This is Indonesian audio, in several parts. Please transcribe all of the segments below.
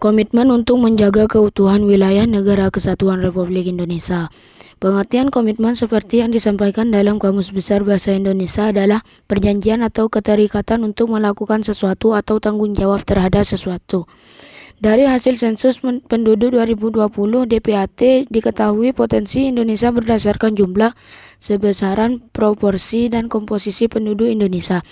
Komitmen untuk menjaga keutuhan wilayah Negara Kesatuan Republik Indonesia. Pengertian komitmen seperti yang disampaikan dalam Kamus Besar Bahasa Indonesia adalah perjanjian atau keterikatan untuk melakukan sesuatu atau tanggung jawab terhadap sesuatu. Dari hasil sensus penduduk 2020 DPAT diketahui potensi Indonesia berdasarkan jumlah, sebesaran, proporsi, dan komposisi penduduk Indonesia.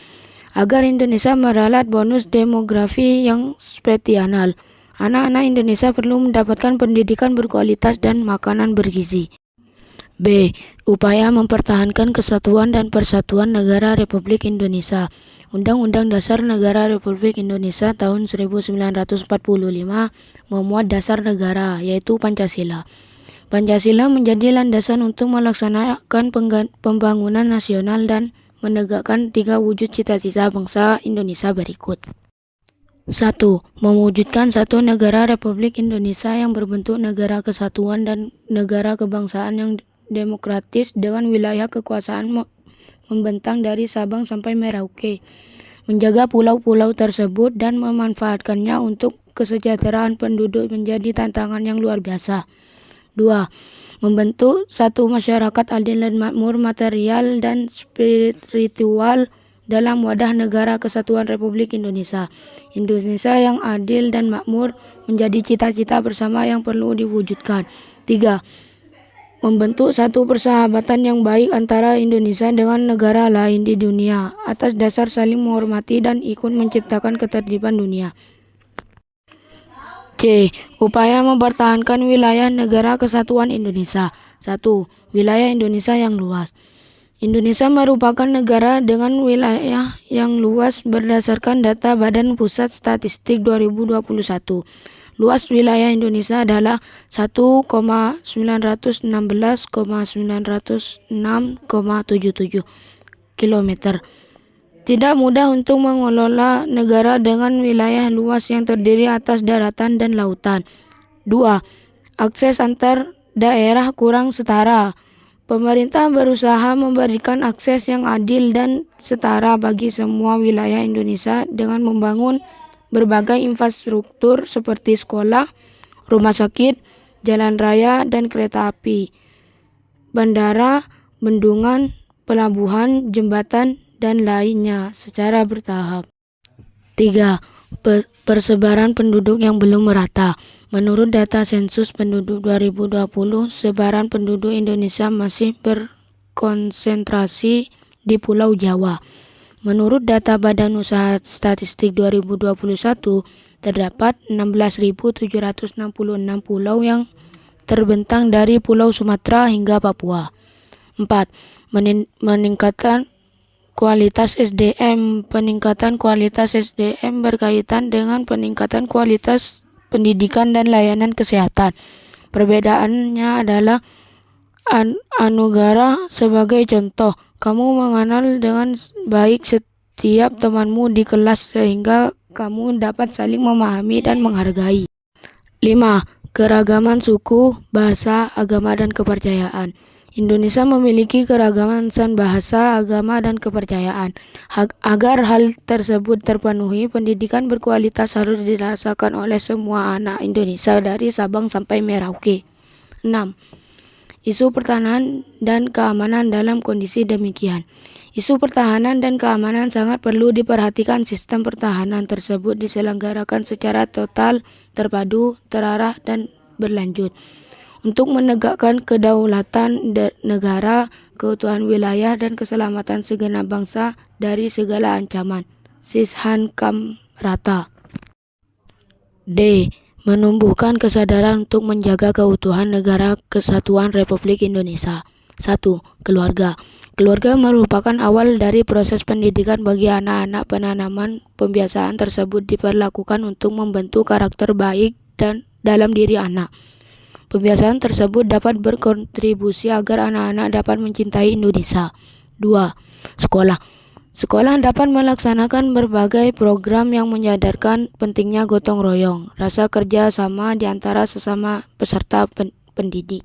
Agar Indonesia meralat bonus demografi yang spesial, anak-anak Indonesia perlu mendapatkan pendidikan berkualitas dan makanan bergizi. B. Upaya mempertahankan kesatuan dan persatuan negara Republik Indonesia. Undang-Undang Dasar Negara Republik Indonesia tahun 1945 memuat dasar negara, yaitu Pancasila. Pancasila menjadi landasan untuk melaksanakan pembangunan nasional dan menegakkan 3 wujud cita-cita bangsa Indonesia berikut. 1. Mewujudkan satu negara Republik Indonesia yang berbentuk negara kesatuan dan negara kebangsaan yang demokratis dengan wilayah kekuasaan membentang dari Sabang sampai Merauke. Menjaga pulau-pulau tersebut dan memanfaatkannya untuk kesejahteraan penduduk menjadi tantangan yang luar biasa. 2. Membentuk satu masyarakat adil dan makmur material dan spiritual dalam wadah Negara Kesatuan Republik Indonesia. Indonesia yang adil dan makmur menjadi cita-cita bersama yang perlu diwujudkan. 3. Membentuk satu persahabatan yang baik antara Indonesia dengan negara lain di dunia atas dasar saling menghormati dan ikut menciptakan ketertiban dunia. C. Upaya mempertahankan wilayah Negara Kesatuan Indonesia. 1. Wilayah Indonesia yang luas. Indonesia merupakan negara dengan wilayah yang luas berdasarkan data Badan Pusat Statistik 2021. Luas wilayah Indonesia adalah 1,916,906,77 km. Tidak mudah untuk mengelola negara dengan wilayah luas yang terdiri atas daratan dan lautan. 2. Akses antar daerah kurang setara. Pemerintah berusaha memberikan akses yang adil dan setara bagi semua wilayah Indonesia dengan membangun berbagai infrastruktur seperti sekolah, rumah sakit, jalan raya dan kereta api, bandara, bendungan, pelabuhan, jembatan, dan lainnya secara bertahap. 3. Persebaran penduduk yang belum merata. Menurut data sensus penduduk 2020, sebaran penduduk Indonesia masih berkonsentrasi di Pulau Jawa. Menurut data Badan Usaha Statistik 2021, terdapat 16.766 pulau yang terbentang dari Pulau Sumatera hingga Papua. 4. Meningkatkan kualitas SDM. Peningkatan kualitas SDM berkaitan dengan peningkatan kualitas pendidikan dan layanan kesehatan. Perbedaannya adalah Anugara sebagai contoh. Kamu mengenal dengan baik setiap temanmu di kelas sehingga kamu dapat saling memahami dan menghargai. 5. Keragaman suku, bahasa, agama, dan kepercayaan. Indonesia memiliki keragaman bahasa, agama, dan kepercayaan. Agar hal tersebut terpenuhi, pendidikan berkualitas harus dirasakan oleh semua anak Indonesia dari Sabang sampai Merauke. 6. Isu pertahanan dan keamanan dalam kondisi demikian. Isu pertahanan dan keamanan sangat perlu diperhatikan. Sistem pertahanan tersebut diselenggarakan secara total, terpadu, terarah, dan berlanjut untuk menegakkan kedaulatan negara, keutuhan wilayah, dan keselamatan segenap bangsa dari segala ancaman. Sishankam Rata. D. Menumbuhkan kesadaran untuk menjaga keutuhan Negara Kesatuan Republik Indonesia. 1. Keluarga. Keluarga merupakan awal dari proses pendidikan bagi anak-anak. Penanaman pembiasaan tersebut diperlakukan untuk membentuk karakter baik dan dalam diri anak. Pembiasaan tersebut dapat berkontribusi agar anak-anak dapat mencintai Indonesia. 2. Sekolah. Sekolah dapat melaksanakan berbagai program yang menyadarkan pentingnya gotong royong, rasa kerja sama di antara sesama peserta pendidik.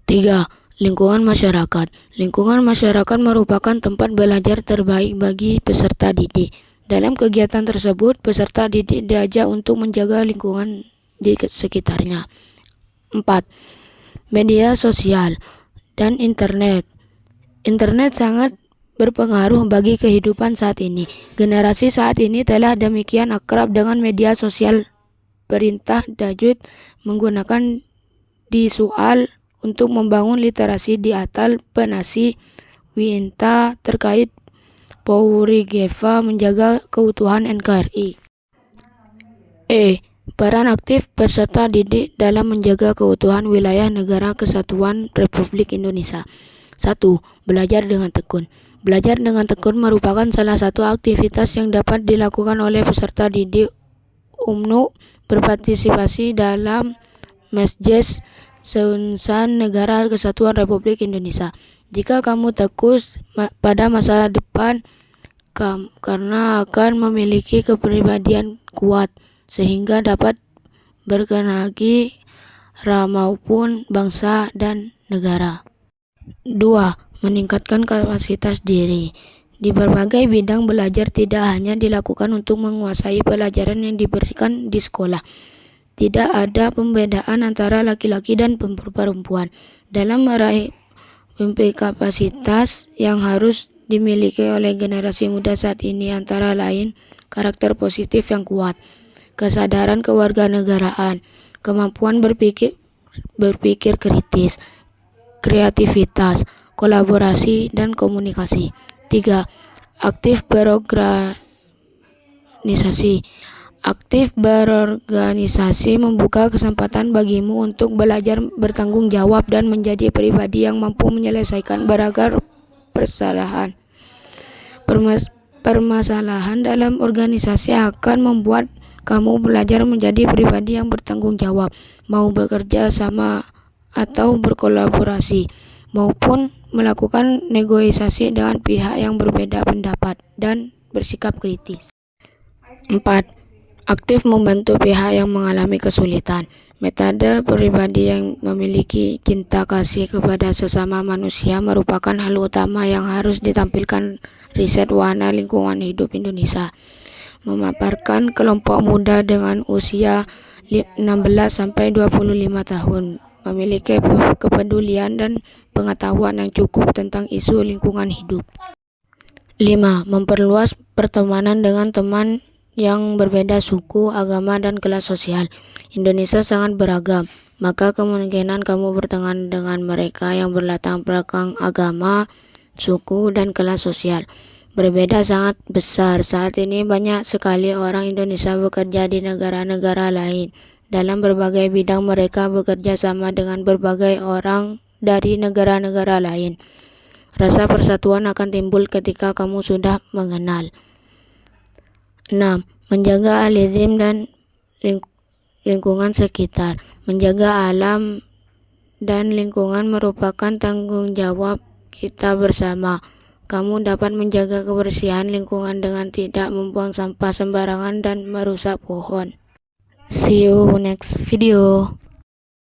3. Lingkungan masyarakat. Lingkungan masyarakat merupakan tempat belajar terbaik bagi peserta didik. Dalam kegiatan tersebut, peserta didik diajak untuk menjaga lingkungan di sekitarnya. 4. Media sosial dan internet. Internet sangat berpengaruh bagi kehidupan saat ini. Generasi saat ini telah demikian akrab dengan media sosial. Perintah Dajjal menggunakan soal untuk membangun literasi di atal penasi Winta terkait Pourigeva menjaga keutuhan NKRI. Peran aktif peserta didik dalam menjaga keutuhan wilayah negara kesatuan Republik Indonesia. 1. Belajar dengan tekun. Belajar dengan tekun merupakan salah satu aktivitas yang dapat dilakukan oleh peserta didik UMNO berpartisipasi dalam Masjid Seunshan Negara Kesatuan Republik Indonesia. Jika kamu tekus pada masa depan, karena akan memiliki kepribadian kuat sehingga dapat berkenagi maupun bangsa dan negara. 2. Meningkatkan kapasitas diri. Di berbagai bidang belajar tidak hanya dilakukan untuk menguasai pelajaran yang diberikan di sekolah. Tidak ada pembedaan antara laki-laki dan perempuan dalam meraih mimpi. Kapasitas yang harus dimiliki oleh generasi muda saat ini antara lain karakter positif yang kuat, kesadaran kewarganegaraan, kemampuan berpikir kritis, kreativitas, kolaborasi, dan komunikasi. 3. Aktif berorganisasi. Aktif berorganisasi membuka kesempatan bagimu untuk belajar bertanggung jawab dan menjadi pribadi yang mampu menyelesaikan beragam permasalahan dalam organisasi akan membuat kamu belajar menjadi pribadi yang bertanggung jawab, mau bekerja sama atau berkolaborasi, maupun melakukan negosiasi dengan pihak yang berbeda pendapat dan bersikap kritis. 4. Aktif membantu pihak yang mengalami kesulitan. Metode pribadi yang memiliki cinta kasih kepada sesama manusia merupakan hal utama yang harus ditampilkan riset warna lingkungan hidup Indonesia. Memaparkan kelompok muda dengan usia 16-25 tahun memiliki kepedulian dan pengetahuan yang cukup tentang isu lingkungan hidup. 5. Memperluas pertemanan dengan teman yang berbeda suku, agama, dan kelas sosial. Indonesia sangat beragam, maka kemungkinan kamu berteman dengan mereka yang berlatar belakang agama, suku, dan kelas sosial berbeda sangat besar. Saat ini banyak sekali orang Indonesia bekerja di negara-negara lain. Dalam berbagai bidang mereka bekerja sama dengan berbagai orang dari negara-negara lain. Rasa persatuan akan timbul ketika kamu sudah mengenal. 6. Menjaga iklim dan lingkungan sekitar. Menjaga alam dan lingkungan merupakan tanggung jawab kita bersama. Kamu dapat menjaga kebersihan lingkungan dengan tidak membuang sampah sembarangan dan merusak pohon. See you next video.